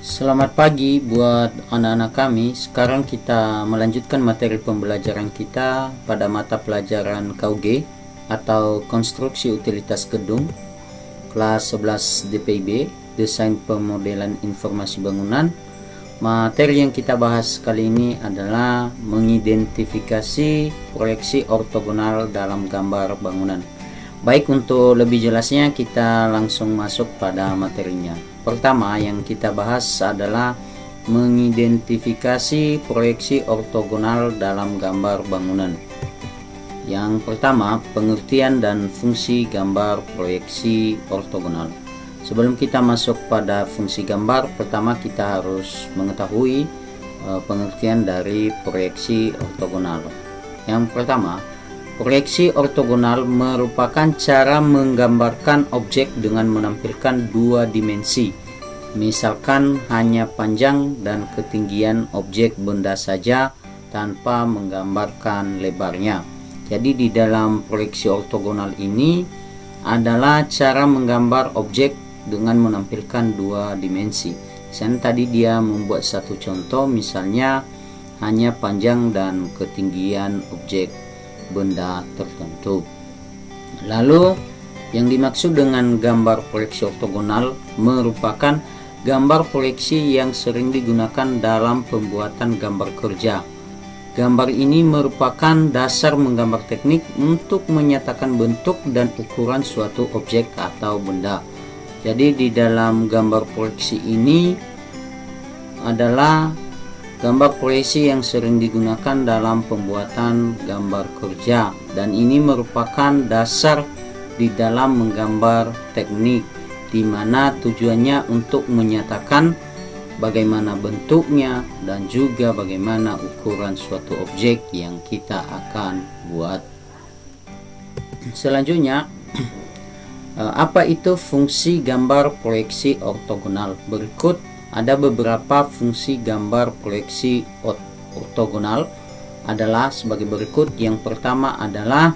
Selamat pagi buat anak-anak kami. Sekarang kita melanjutkan materi pembelajaran kita pada mata pelajaran KUG atau Konstruksi Utilitas Gedung kelas 11 DPIB, Desain Pemodelan Informasi Bangunan. Materi yang kita bahas kali ini adalah mengidentifikasi proyeksi ortogonal dalam gambar bangunan. Baik, untuk lebih jelasnya kita langsung masuk pada materinya. Pertama yang kita bahas adalah mengidentifikasi proyeksi ortogonal dalam gambar bangunan. Yang pertama, pengertian dan fungsi gambar proyeksi ortogonal. Sebelum kita masuk pada fungsi gambar, pertama kita harus mengetahui pengertian dari proyeksi ortogonal. Yang pertama, proyeksi ortogonal merupakan cara menggambarkan objek dengan menampilkan dua dimensi, misalkan hanya panjang dan ketinggian objek benda saja tanpa menggambarkan lebarnya. Jadi di dalam proyeksi ortogonal ini adalah cara menggambar objek dengan menampilkan dua dimensi. Tadi dia membuat satu contoh, misalnya hanya panjang dan ketinggian objek benda tertentu. Lalu yang dimaksud dengan gambar proyeksi ortogonal merupakan gambar proyeksi yang sering digunakan dalam pembuatan gambar kerja. Gambar ini merupakan dasar menggambar teknik untuk menyatakan bentuk dan ukuran suatu objek atau benda. Jadi di dalam gambar proyeksi ini adalah gambar proyeksi yang sering digunakan dalam pembuatan gambar kerja, dan ini merupakan dasar di dalam menggambar teknik, di mana tujuannya untuk menyatakan bagaimana bentuknya dan juga bagaimana ukuran suatu objek yang kita akan buat. Selanjutnya, apa itu fungsi gambar proyeksi ortogonal? Berikut ada beberapa fungsi gambar proyeksi ortogonal adalah sebagai berikut. Yang pertama adalah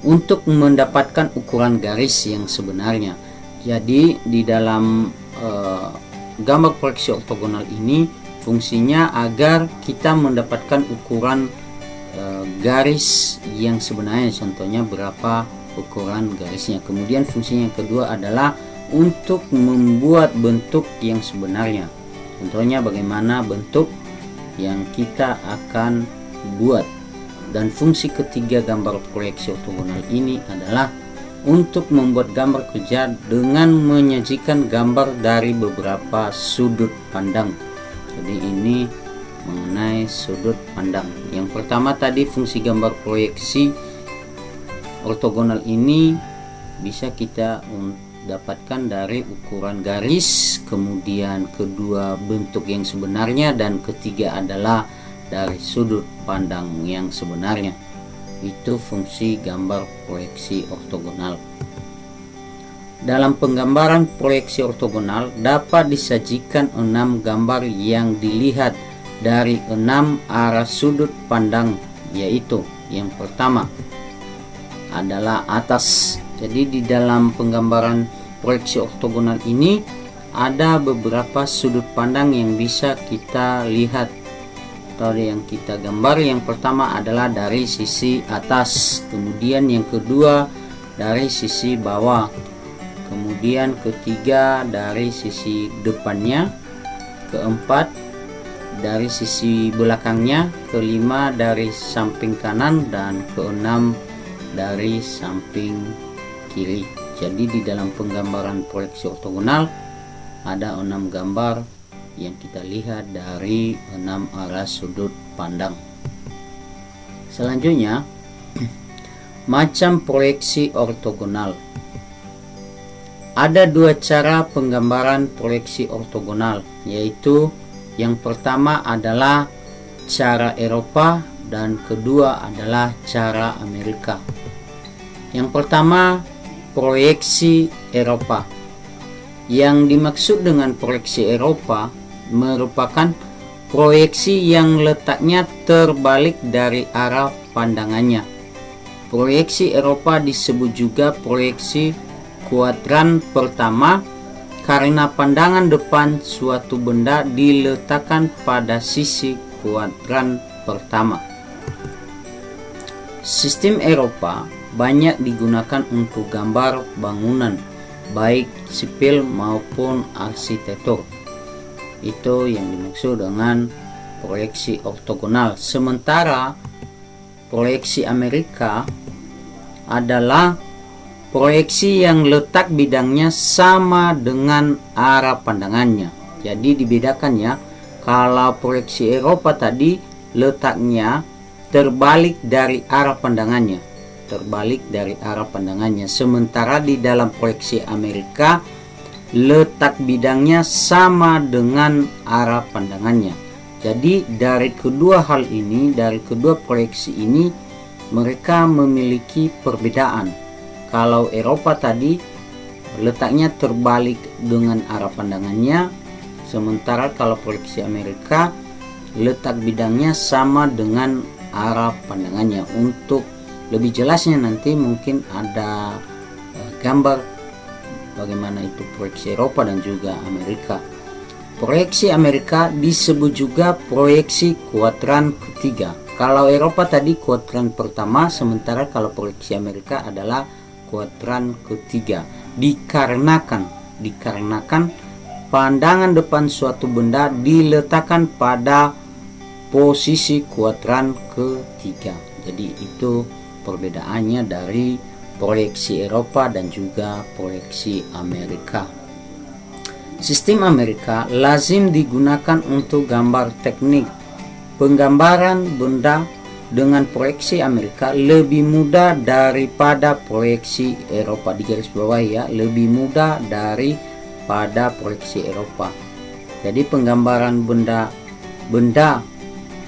untuk mendapatkan ukuran garis yang sebenarnya. Jadi di dalam gambar proyeksi ortogonal ini fungsinya agar kita mendapatkan ukuran garis yang sebenarnya, contohnya berapa ukuran garisnya. Kemudian fungsinya yang kedua adalah untuk membuat bentuk yang sebenarnya, contohnya bagaimana bentuk yang kita akan buat. Dan fungsi ketiga gambar proyeksi ortogonal ini adalah untuk membuat gambar kerja dengan menyajikan gambar dari beberapa sudut pandang. Jadi ini mengenai sudut pandang. Yang pertama tadi, fungsi gambar proyeksi ortogonal ini bisa kita dapatkan dari ukuran garis, kemudian kedua bentuk yang sebenarnya, dan ketiga adalah dari sudut pandang yang sebenarnya. Itu fungsi gambar proyeksi ortogonal. Dalam penggambaran proyeksi ortogonal dapat disajikan 6 gambar yang dilihat dari 6 arah sudut pandang, yaitu yang pertama adalah atas. Jadi di dalam penggambaran proyeksi ortogonal ini ada beberapa sudut pandang yang bisa kita lihat atau yang kita gambar. Yang pertama adalah dari sisi atas, kemudian yang kedua dari sisi bawah, kemudian ketiga dari sisi depannya, keempat dari sisi belakangnya, kelima dari samping kanan, dan keenam dari samping kiri. Jadi di dalam penggambaran proyeksi ortogonal ada 6 gambar yang kita lihat dari 6 arah sudut pandang. Selanjutnya, macam proyeksi ortogonal. Ada 2 cara penggambaran proyeksi ortogonal, yaitu yang pertama adalah cara Eropa dan kedua adalah cara Amerika. Yang pertama, proyeksi Eropa. Yang dimaksud dengan proyeksi Eropa merupakan proyeksi yang letaknya terbalik dari arah pandangannya. Proyeksi Eropa disebut juga proyeksi kuadran pertama karena pandangan depan suatu benda diletakkan pada sisi kuadran pertama. Sistem Eropa banyak digunakan untuk gambar bangunan, baik sipil maupun arsitektur. Itu yang dimaksud dengan proyeksi ortogonal. Sementara proyeksi Amerika adalah proyeksi yang letak bidangnya sama dengan arah pandangannya. Jadi dibedakan ya. Kalau proyeksi Eropa tadi letaknya terbalik dari arah pandangannya. Sementara di dalam proyeksi Amerika letak bidangnya sama dengan arah pandangannya. Jadi dari kedua hal ini, dari kedua proyeksi ini, mereka memiliki perbedaan. Kalau Eropa tadi letaknya terbalik dengan arah pandangannya, sementara kalau proyeksi Amerika letak bidangnya sama dengan arah pandangannya. Untuk lebih jelasnya nanti mungkin ada gambar bagaimana itu proyeksi Eropa dan juga Amerika. Proyeksi Amerika disebut juga proyeksi kuadran ketiga. Kalau Eropa tadi kuadran pertama, sementara kalau proyeksi Amerika adalah kuadran ketiga. Dikarenakan pandangan depan suatu benda diletakkan pada posisi kuadran ketiga. Jadi itu perbedaannya dari proyeksi Eropa dan juga proyeksi Amerika. Sistem Amerika lazim digunakan untuk gambar teknik. Penggambaran benda dengan proyeksi Amerika lebih mudah daripada proyeksi Eropa. Di garis bawah ya, lebih mudah daripada proyeksi Eropa. Jadi penggambaran benda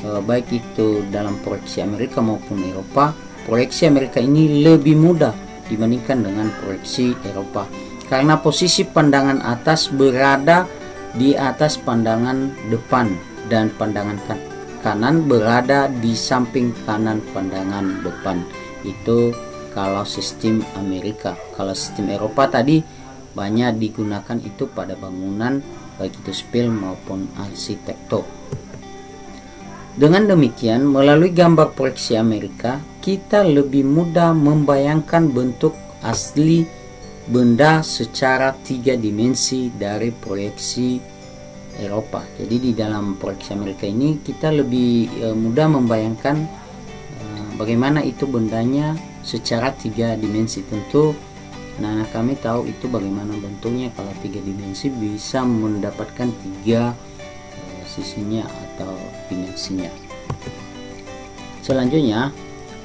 baik itu dalam proyeksi Amerika maupun Eropa, proyeksi Amerika ini lebih mudah dibandingkan dengan proyeksi Eropa, karena posisi pandangan atas berada di atas pandangan depan dan pandangan kanan berada di samping kanan pandangan depan. Itu kalau sistem Amerika. Kalau sistem Eropa tadi banyak digunakan itu pada bangunan, baik itu sipil maupun arsitektur. Dengan demikian, melalui gambar proyeksi Amerika, kita lebih mudah membayangkan bentuk asli benda secara 3 dimensi dari proyeksi Eropa. Jadi di dalam proyeksi Amerika ini kita lebih mudah membayangkan bagaimana itu bendanya secara 3 dimensi. Tentu anak-anak kami tahu itu bagaimana bentuknya. Kalau 3 dimensi bisa mendapatkan 3 sisinya atau dimensinya. Selanjutnya,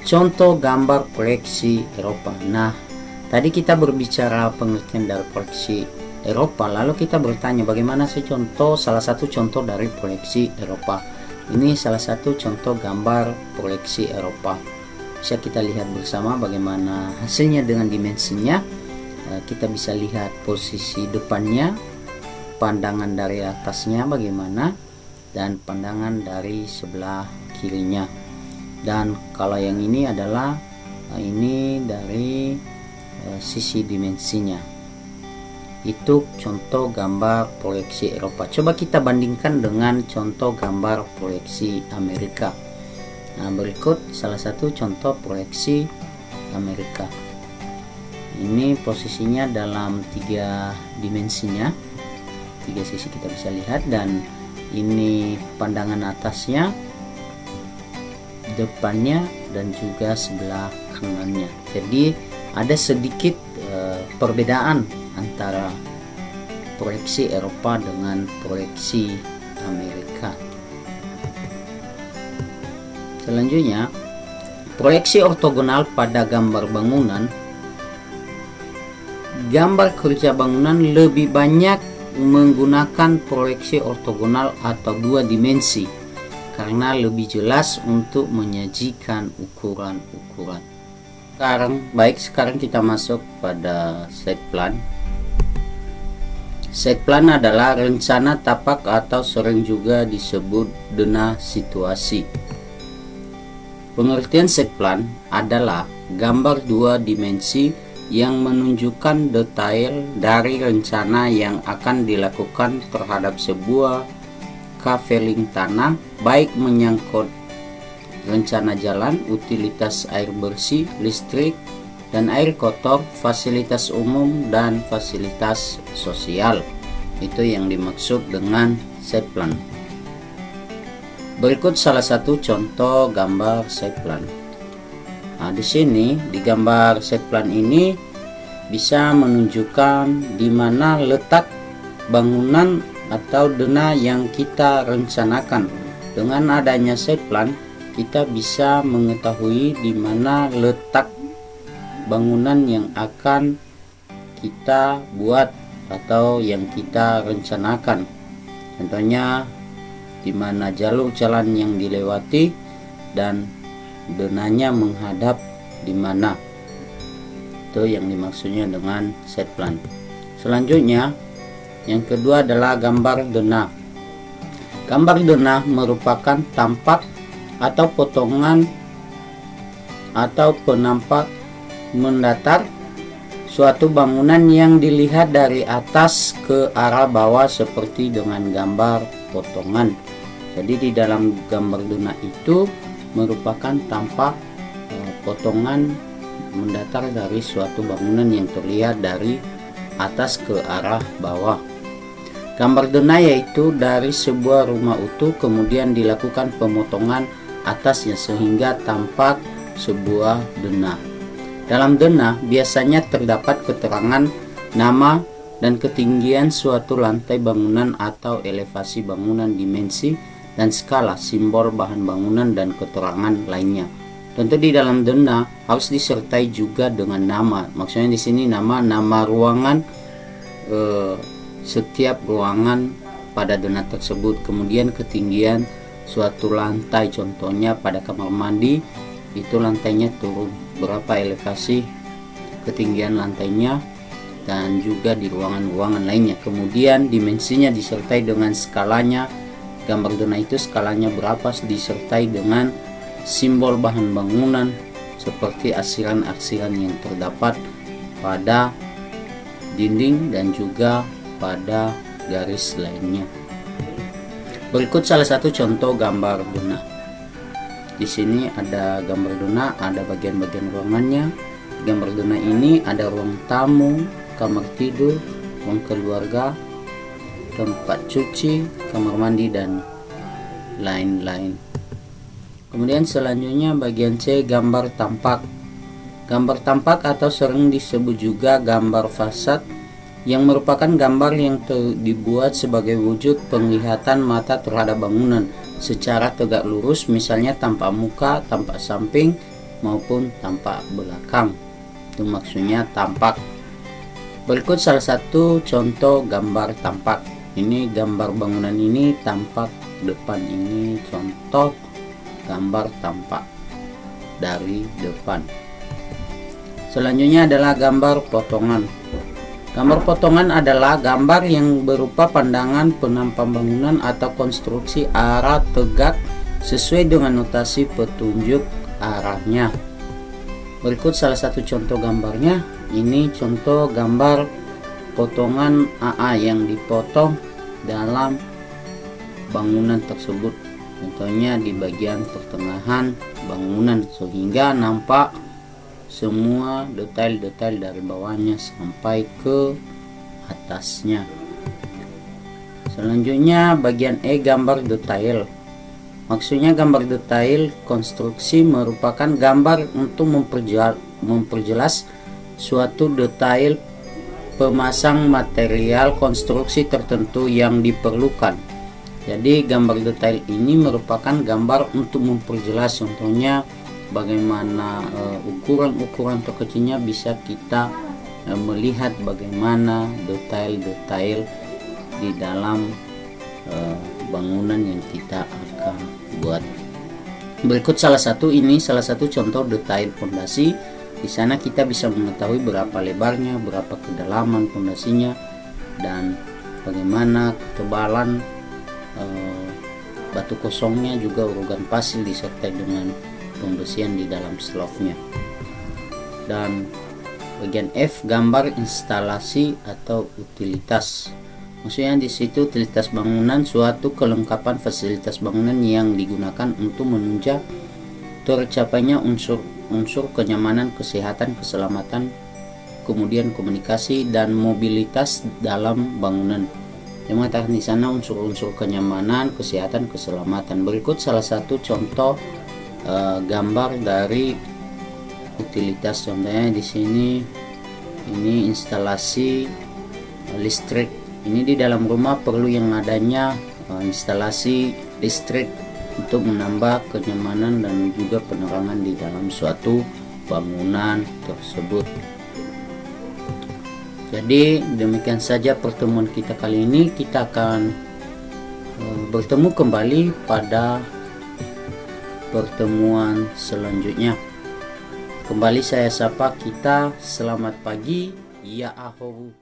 contoh gambar proyeksi Eropa. Nah, tadi kita berbicara pengertian dari proyeksi Eropa, lalu kita bertanya bagaimana sih salah satu contoh dari proyeksi Eropa. Ini salah satu contoh gambar proyeksi Eropa. Bisa kita lihat bersama bagaimana hasilnya dengan dimensinya. Kita bisa lihat posisi depannya, pandangan dari atasnya bagaimana, dan pandangan dari sebelah kirinya. Dan kalau yang ini adalah ini dari sisi dimensinya. Itu contoh gambar proyeksi Eropa. Coba kita bandingkan dengan contoh gambar proyeksi Amerika. Nah, berikut salah satu contoh proyeksi Amerika. Ini posisinya dalam 3 dimensinya, 3 sisi kita bisa lihat, dan ini pandangan atasnya, depannya, dan juga sebelah kanannya. Jadi ada sedikit perbedaan antara proyeksi Eropa dengan proyeksi Amerika. Selanjutnya, proyeksi ortogonal pada gambar bangunan. Gambar kerja bangunan lebih banyak menggunakan proyeksi ortogonal atau 2 dimensi karena lebih jelas untuk menyajikan ukuran-ukuran. Sekarang kita masuk pada site plan. Site plan adalah rencana tapak atau sering juga disebut denah situasi. Pengertian site plan adalah gambar 2 dimensi yang menunjukkan detail dari rencana yang akan dilakukan terhadap sebuah kaveling tanah, baik menyangkut rencana jalan, utilitas air bersih, listrik, dan air kotor, fasilitas umum, dan fasilitas sosial. Itu yang dimaksud dengan site plan. Berikut salah satu contoh gambar site plan. Nah, di sini di gambar site plan ini bisa menunjukkan di mana letak bangunan atau dena yang kita rencanakan. Dengan adanya site plan, kita bisa mengetahui di mana letak bangunan yang akan kita buat atau yang kita rencanakan. Contohnya di mana jalur jalan yang dilewati dan denanya menghadap di mana. Itu yang dimaksudnya dengan site plan. Selanjutnya, yang kedua adalah gambar dena. Gambar dena merupakan tampak atau potongan atau penampak mendatar suatu bangunan yang dilihat dari atas ke arah bawah seperti dengan gambar potongan. Jadi di dalam gambar dena itu merupakan tampak potongan mendatar dari suatu bangunan yang terlihat dari atas ke arah bawah. Gambar dena yaitu dari sebuah rumah utuh kemudian dilakukan pemotongan atasnya sehingga tampak sebuah dena. Dalam dena biasanya terdapat keterangan nama dan ketinggian suatu lantai bangunan atau elevasi bangunan, dimensi dan skala, simbol bahan bangunan dan keterangan lainnya. Tentu di dalam dena harus disertai juga dengan nama. Maksudnya di sini nama ruangan, setiap ruangan pada dena tersebut. Kemudian ketinggian suatu lantai, contohnya pada kamar mandi itu lantainya turun berapa elevasi ketinggian lantainya, dan juga di ruangan-ruangan lainnya. Kemudian dimensinya disertai dengan skalanya. Gambar dena itu skalanya berapa disertai dengan simbol bahan bangunan seperti arsiran-arsiran yang terdapat pada dinding dan juga pada garis lainnya. Berikut salah satu contoh gambar dena. Di sini ada gambar dena, ada bagian-bagian ruangannya. Gambar dena ini ada ruang tamu, kamar tidur, ruang keluarga, tempat cuci, kamar mandi, dan lain-lain. Kemudian selanjutnya bagian C, gambar tampak. Gambar tampak atau sering disebut juga gambar fasad yang merupakan gambar yang dibuat sebagai wujud penglihatan mata terhadap bangunan secara tegak lurus, misalnya tampak muka, tampak samping, maupun tampak belakang. Itu maksudnya tampak. Berikut salah satu contoh gambar tampak. Ini gambar bangunan ini tampak depan, ini contoh gambar tampak dari depan. Selanjutnya adalah gambar potongan. Gambar potongan adalah gambar yang berupa pandangan penampang bangunan atau konstruksi arah tegak sesuai dengan notasi petunjuk arahnya. Berikut salah satu contoh gambarnya. Ini contoh gambar potongan AA yang dipotong dalam bangunan tersebut. Contohnya di bagian pertengahan bangunan sehingga nampak semua detail-detail dari bawahnya sampai ke atasnya. Selanjutnya bagian E, gambar detail. Maksudnya gambar detail konstruksi merupakan gambar untuk memperjelas suatu detail pemasang material konstruksi tertentu yang diperlukan. Jadi gambar detail ini merupakan gambar untuk memperjelas, contohnya bagaimana ukuran-ukuran terkecilnya bisa kita melihat bagaimana detail-detail di dalam bangunan yang kita akan buat. Berikut salah satu contoh detail fondasi. Di sana kita bisa mengetahui berapa lebarnya, berapa kedalaman fondasinya, dan bagaimana ketebalan batu kosongnya, juga urugan pasir disertai dengan pembersihan di dalam slope-nya. Dan Bagian F, gambar instalasi atau utilitas. Maksudnya di situ utilitas bangunan suatu kelengkapan fasilitas bangunan yang digunakan untuk menunjang tercapainya unsur kenyamanan, kesehatan, keselamatan, kemudian komunikasi dan mobilitas dalam bangunan. Yang mengatakan di sana unsur-unsur kenyamanan, kesehatan, keselamatan. Berikut salah satu contoh gambar dari utilitas. Contohnya di sini ini instalasi listrik. Ini di dalam rumah perlu yang adanya instalasi listrik untuk menambah kenyamanan dan juga penerangan di dalam suatu bangunan tersebut. Jadi demikian saja pertemuan kita kali ini. Kita akan bertemu kembali pada pertemuan selanjutnya. Kembali saya sapa kita, selamat pagi, ya ahohu.